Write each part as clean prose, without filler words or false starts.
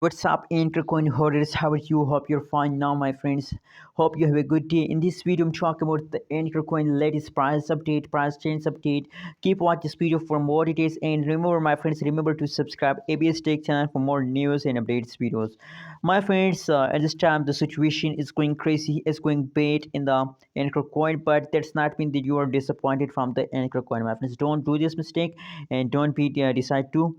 What's up, Ankr holders? How are you? Hope you're fine now, my friends. Hope you have a good day. In this video, I'm talking about the Ankr latest price update, price change update. Keep watching this video for more details. And remember, my friends, remember to subscribe ABS Tech channel for more news and updates videos. My friends, at this time, the situation is going crazy. It's going bad in the Ankr but that's not mean that you are disappointed from the Ankr my friends. Don't do this mistake and don't be decide to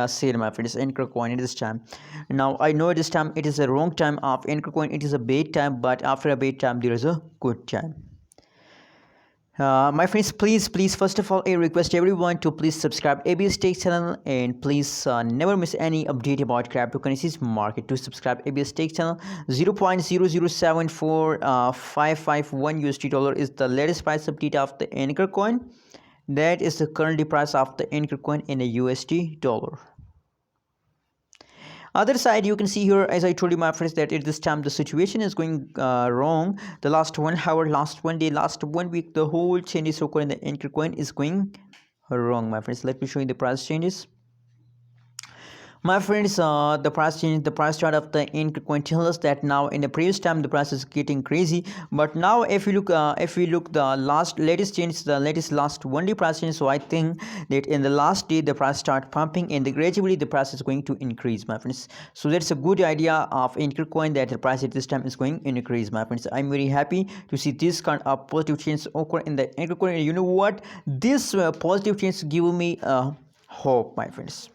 sale, my friends. Anchor coin at this time. Now I know this time it is a wrong time of Anchor coin. It is a bad time, but after a bad time there is a good time. My friends, please, first of all, I request everyone to please subscribe ABS Tech channel and please never miss any update about cryptocurrencies market. To subscribe ABS Tech channel, 0.0074551 USD dollar is the latest price update of the Anchor coin. That is the currently price of the Anchor coin in a USD dollar. Other side, you can see here, as I told you, my friends, that at this time the situation is going wrong. The last 1 hour, last 1 day, last 1 week, the whole changes occur in the Anchor coin is going wrong, my friends. Let me show you the price changes. My friends, the price change, the price chart of the Ankr coin tells us that now in the previous time the price is getting crazy, but now if we look the latest change, the latest last 1 day price change. So I think that in the last day the price start pumping and gradually the price is going to increase, my friends. So that's a good idea of Ankr coin, that the price at this time is going to increase, my friends. I'm very happy to see this kind of positive change occur in the Ankr coin. You know what? This positive change give me hope, my friends.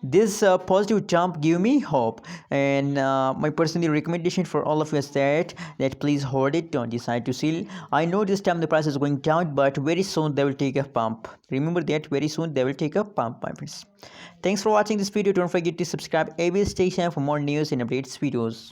This positive jump give me hope, and my personal recommendation for all of you is that please hold it, don't decide to sell. I know this time the price is going down, but very soon they will take a pump. Remember that very soon they will take a pump, my friends. Thanks for watching this video. Don't forget to subscribe ABS Station for more news and updates videos.